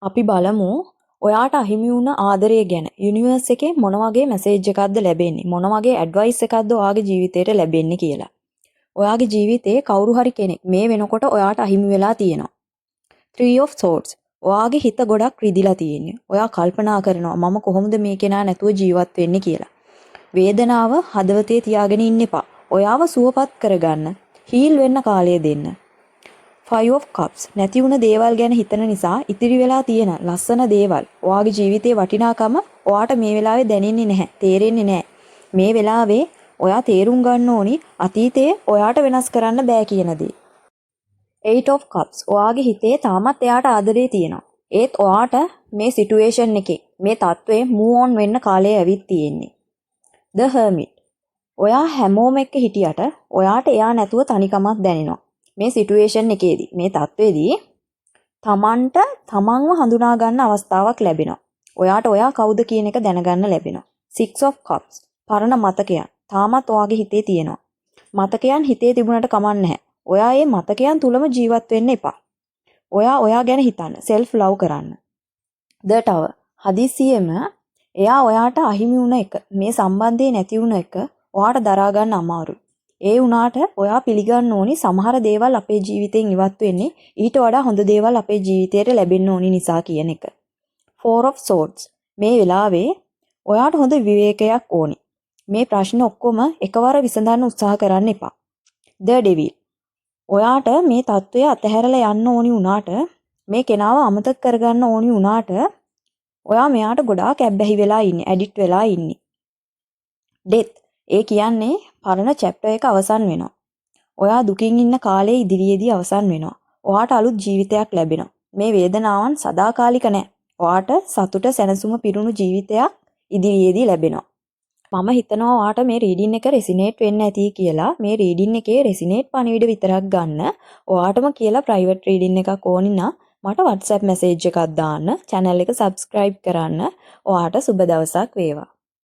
අපි බලමු ඔයාට අහිමි වුණ ආදරය ගැන යුනිවර්ස් එකේ මොන වගේ මැසේජ් එකක්ද ලැබෙන්නේ මොන වගේ ඇඩ්වයිස් එකක්ද ඔයාගේ ජීවිතේට ලැබෙන්නේ කියලා. ඔයාගේ ජීවිතේ කවුරු හරි කෙනෙක් මේ වෙනකොට ඔයාට අහිමි වෙලා තියෙනවා. 3 of swords. ඔයාගේ හිත ගොඩක් රිදිලා තියෙන්නේ. ඔයා කල්පනා කරනවා මම කොහොමද මේ කෙනා නැතුව ජීවත් වෙන්නේ කියලා. වේදනාව හදවතේ තියාගෙන ඉන්න එපා. ඔයාව සුවපත් කරගන්න, හීල් වෙන්න කාලය දෙන්න. 5 of cups. නැති වුණ දේවල් ගැන හිතන නිසා ඉතිරි වෙලා තියෙන ලස්සන දේවල් ඔයාගේ ජීවිතේ වටිනාකම ඔයාට මේ වෙලාවේ දැනෙන්නේ නැහැ, තේරෙන්නේ නැහැ. මේ වෙලාවේ ඔයා තේරුම් ගන්න ඕනි අතීතයේ ඔයාට වෙනස් කරන්න බෑ කියන දේ. 8 of cups. ඔයාගේ හිතේ තාමත් එයාට ආදරේ තියෙනවා. ඒත් ඔයාට මේ සිටුේෂන් එකේ මේ තත්ත්වයේ move on වෙන්න කාලය ඇවිත් තියෙන්නේ. The hermit. ඔයා හැමෝම එක්ක හිටියට ඔයාට එයා නැතුව තනිකමක් දැනෙනවා. මේ සිටුේෂන් එකේදී මේ තත්ත්වෙදී තමන්ට තමන්ව හඳුනා ගන්න අවස්ථාවක් ලැබෙනවා. ඔයාට ඔයා කවුද කියන එක දැනගන්න ලැබෙනවා. 6 of cups. පරණ මතකයන් තාමත් ඔයාගේ හිතේ තියෙනවා. මතකයන් හිතේ තිබුණට කමක් නැහැ. ඔයා මේ මතකයන් තුලම ජීවත් වෙන්න එපා. ඔයා ගැන හිතන්න, self love කරන්න. The tower. හදිසියෙම එයා ඔයාට අහිමි වුණ එක, මේ සම්බන්ධය නැති වුණ එක ඔයාට දරා ගන්න අමාරුයි. ඒ වුණාට ඔයා පිළිගන්න ඕනි සමහර දේවල් අපේ ජීවිතෙන් ඉවත් වෙන්නේ ඊට වඩා හොඳ දේවල් අපේ ජීවිතයට ලැබෙන්න ඕනි නිසා කියන එක. 4 of swords. මේ වෙලාවේ ඔයාට හොඳ විවේකයක් ඕනි. මේ ප්‍රශ්න ඔක්කොම එකවර විසඳන්න උත්සාහ කරන්න එපා. The devil. ඔයාට මේ தত্ত্বය අතහැරලා යන්න ඕනි වුණාට, මේ කෙනාව අමතක කරගන්න ඕනි වුණාට ඔයා මෙයාට ගොඩාක් ඇබ්බැහි වෙලා ඉන්නේ, ඇඩික්ට් වෙලා ඉන්නේ. death. ඒ කියන්නේ පරණ chapter එක අවසන් වෙනවා. ඔයා දුකින් ඉන්න කාලේ ඉදිරියේදී අවසන් වෙනවා. ඔයාට අලුත් ජීවිතයක් ලැබෙනවා. මේ වේදනාවන් සදාකාලික නැහැ. ඔයාට සතුට සැනසුම පිරුණු ජීවිතයක් ඉදිරියේදී ලැබෙනවා. මම හිතනවා ඔයාට මේ රීඩින් එක රෙසිනේට් වෙන්න ඇති කියලා. මේ රීඩින් එකේ රෙසිනේට් පණිවිඩ විතරක් ගන්න. ඔයාටම කියලා ප්‍රයිවට් රීඩින් එකක් ඕනි නම් මට WhatsApp මැසේජ් එකක් දාන්න. channel එක subscribe කරන්න. ඔයාට සුබ දවසක් වේවා.